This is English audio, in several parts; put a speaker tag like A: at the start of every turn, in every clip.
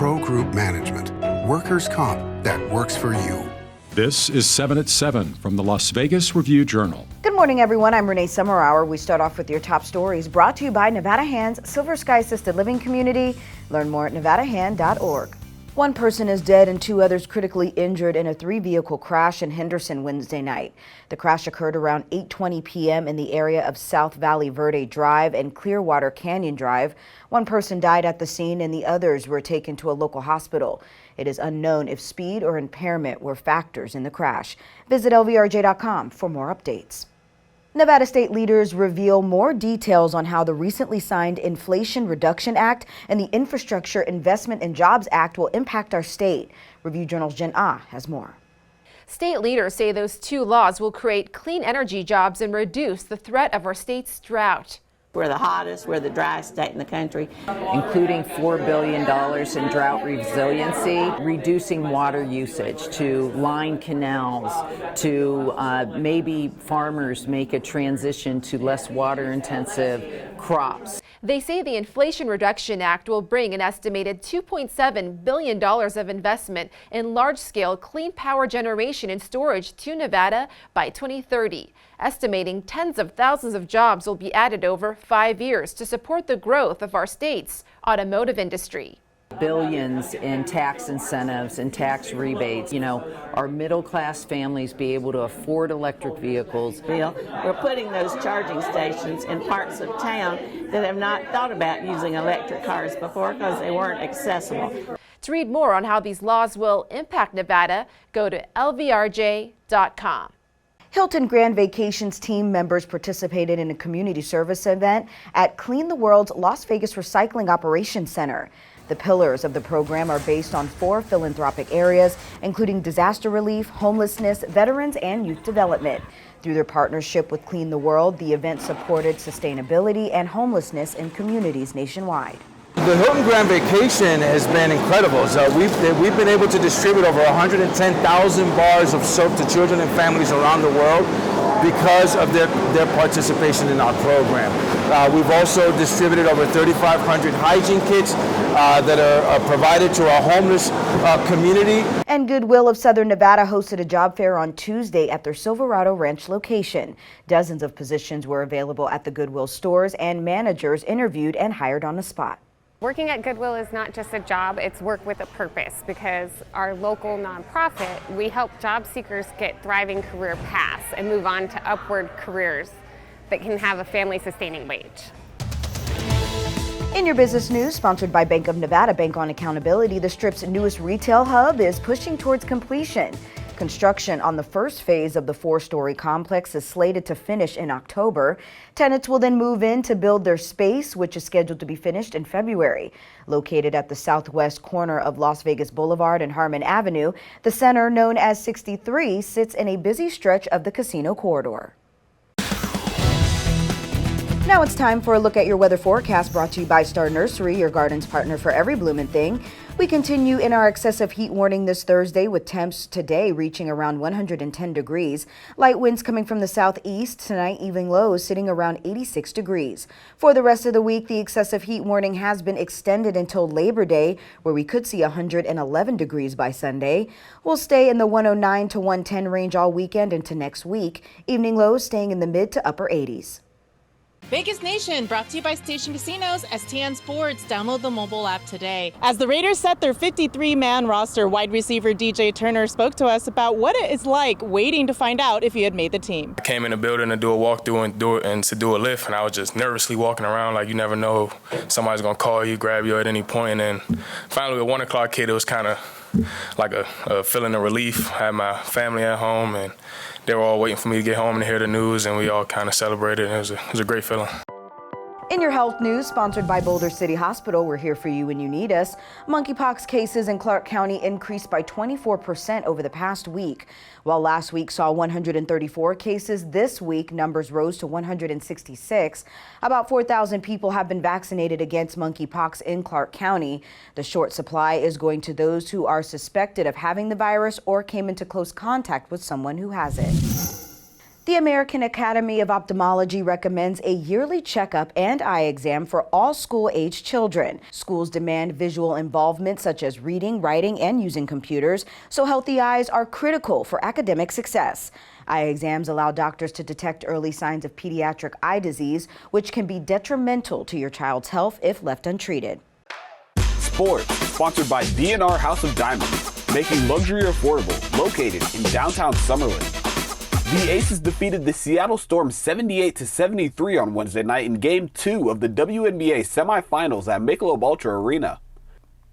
A: Pro Group Management. Workers' comp that works for you.
B: This is 7 at 7 from the Las Vegas Review-Journal.
C: Good morning, everyone. I'm Renee Summerhour. We start off with your top stories brought to you by Nevada Hand's Silver Sky Assisted Living Community. Learn more at nevadahand.org. One person is dead and two others critically injured in a three-vehicle crash in Henderson Wednesday night. The crash occurred around 8:20 p.m. in the area of South Valley Verde Drive and Clearwater Canyon Drive. One person died at the scene and the others were taken to a local hospital. It is unknown if speed or impairment were factors in the crash. Visit lvrj.com for more updates. Nevada state leaders reveal more details on how the recently signed Inflation Reduction Act and the Infrastructure Investment and Jobs Act will impact our state. Review-Journal's Jen Ah has more.
D: State leaders say those two laws will create clean energy jobs and reduce the threat of our state's drought.
E: We're the hottest, we're the driest state in the country.
F: Including $4 billion in drought resiliency, reducing water usage, to line canals, to maybe farmers make a transition to less water-intensive crops.
D: They say the Inflation Reduction Act will bring an estimated $2.7 billion of investment in large-scale clean power generation and storage to Nevada by 2030. Estimating tens of thousands of jobs will be added over 5 years to support the growth of our state's automotive industry.
F: Billions in tax incentives and tax rebates. Our middle-class families be able to afford electric vehicles.
E: We're putting those charging stations in parts of town that have not thought about using electric cars before because they weren't accessible.
D: To read more on how these laws will impact Nevada, go to lvrj.com.
C: Hilton Grand Vacations team members participated in a community service event at Clean the World's Las Vegas Recycling Operations Center. The pillars of the program are based on 4 philanthropic areas, including disaster relief, homelessness, veterans, and youth development. Through their partnership with Clean the World, the event supported sustainability and homelessness in communities nationwide.
G: The Hilton Grand Vacation has been incredible. So we've been able to distribute over 110,000 bars of soap to children and families around the world because of their participation in our program. We've also distributed over 3,500 hygiene kits that are provided to our homeless community.
C: And Goodwill of Southern Nevada hosted a job fair on Tuesday at their Silverado Ranch location. Dozens of positions were available at the Goodwill stores, and managers interviewed and hired on the spot.
H: Working at Goodwill is not just a job, it's work with a purpose, because our local nonprofit, we help job seekers get thriving career paths and move on to upward careers that can have a family-sustaining wage.
C: In your business news, sponsored by Bank of Nevada, Bank on Accountability, the Strip's newest retail hub is pushing towards completion. Construction on the first phase of the 4-story complex is slated to finish in October. Tenants will then move in to build their space, which is scheduled to be finished in February. Located at the southwest corner of Las Vegas Boulevard and Harmon Avenue, the center, known as 63, sits in a busy stretch of the casino corridor. Now it's time for a look at your weather forecast, brought to you by Star Nursery, your garden's partner for every bloomin' thing. We continue in our excessive heat warning this Thursday, with temps today reaching around 110 degrees. Light winds coming from the southeast. Tonight, evening lows sitting around 86 degrees. For the rest of the week, the excessive heat warning has been extended until Labor Day, where we could see 111 degrees by Sunday. We'll stay in the 109 to 110 range all weekend into next week. Evening lows staying in the mid to upper 80s.
I: Vegas Nation, brought to you by Station Casinos, STN Sports. Download the mobile app today. As the Raiders set their 53-man roster, wide receiver DJ Turner spoke to us about what it is like waiting to find out if he had made the team.
J: I came in the building to do a walkthrough and to do a lift, and I was just nervously walking around like you never know if somebody's going to call you, grab you at any point. And finally, at 1 o'clock hit, it was kind of like a feeling of relief. I had my family at home, and they were all waiting for me to get home and hear the news, and we all kind of celebrated, and it was a great feeling.
C: In your health news, sponsored by Boulder City Hospital, we're here for you when you need us. Monkeypox cases in Clark County increased by 24% over the past week. While last week saw 134 cases, this week numbers rose to 166. About 4,000 people have been vaccinated against monkeypox in Clark County. The short supply is going to those who are suspected of having the virus or came into close contact with someone who has it. The American Academy of Ophthalmology recommends a yearly checkup and eye exam for all school-age children. Schools demand visual involvement such as reading, writing, and using computers, so healthy eyes are critical for academic success. Eye exams allow doctors to detect early signs of pediatric eye disease, which can be detrimental to your child's health if left untreated.
K: Sports, sponsored by D&R House of Diamonds, making luxury affordable, located in downtown Summerlin. The Aces defeated the Seattle Storm 78-73 on Wednesday night in Game 2 of the WNBA semifinals at Michelob Ultra Arena.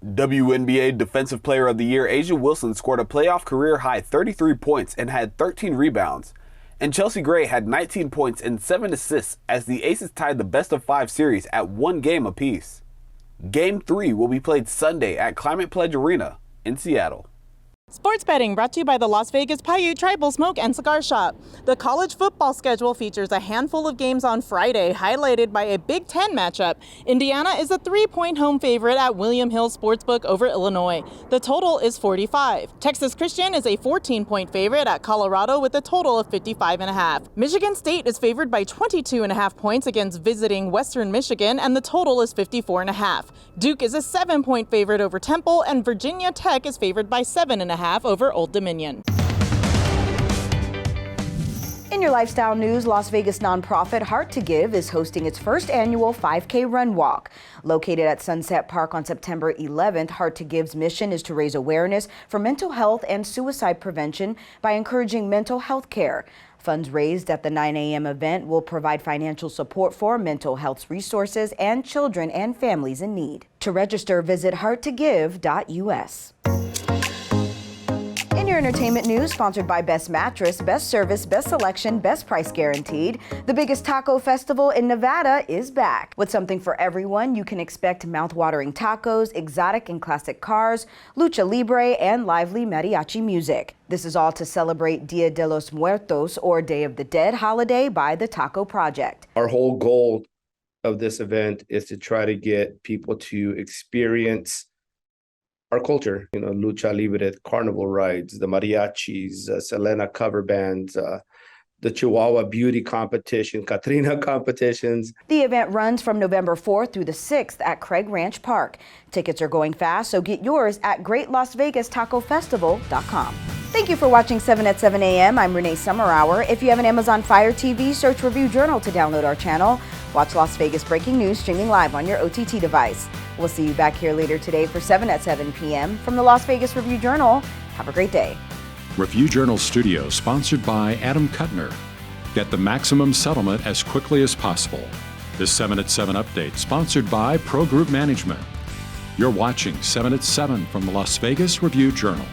K: WNBA Defensive Player of the Year Asia Wilson scored a playoff career-high 33 points and had 13 rebounds. And Chelsea Gray had 19 points and 7 assists as the Aces tied the best-of-5 series at 1 game apiece. Game 3 will be played Sunday at Climate Pledge Arena in Seattle.
I: Sports betting brought to you by the Las Vegas Paiute Tribal Smoke and Cigar Shop. The college football schedule features a handful of games on Friday, highlighted by a Big Ten matchup. Indiana is a 3-point home favorite at William Hill Sportsbook over Illinois. The total is 45. Texas Christian is a 14-point favorite at Colorado with a total of 55.5. Michigan State is favored by 22.5 points against visiting Western Michigan, and the total is 54.5. Duke is a 7-point favorite over Temple, and Virginia Tech is favored by 7.5 over Old Dominion.
C: In your lifestyle news, Las Vegas nonprofit Heart to Give is hosting its first annual 5K run walk. Located at Sunset Park on September 11th, Heart to Give's mission is to raise awareness for mental health and suicide prevention by encouraging mental health care. Funds raised at the 9 a.m. event will provide financial support for mental health resources and children and families in need. To register, visit hearttogive.us. In your entertainment news, sponsored by Best Mattress, Best Service, Best Selection, Best Price Guaranteed, the biggest taco festival in Nevada is back. With something for everyone, you can expect mouth-watering tacos, exotic and classic cars, lucha libre, and lively mariachi music. This is all to celebrate Dia de los Muertos, or Day of the Dead holiday, by the Taco Project.
L: Our whole goal of this event is to try to get people to experience our culture, lucha libre, carnival rides, the mariachis, Selena cover bands, the Chihuahua beauty competition, Katrina competitions.
C: The event runs from November 4th through the 6th at Craig Ranch Park. Tickets are going fast, so get yours at GreatLasVegasTacoFestival.com. Thank you for watching 7 at 7 a.m. I'm Renee Summerhour. If you have an Amazon Fire TV, search Review Journal to download our channel. Watch Las Vegas Breaking News streaming live on your OTT device. We'll see you back here later today for 7 at 7 p.m. from the Las Vegas Review Journal. Have a great day.
B: Review Journal Studio, sponsored by Adam Kuttner. Get the maximum settlement as quickly as possible. This 7 at 7 update, sponsored by Pro Group Management. You're watching 7 at 7 from the Las Vegas Review Journal.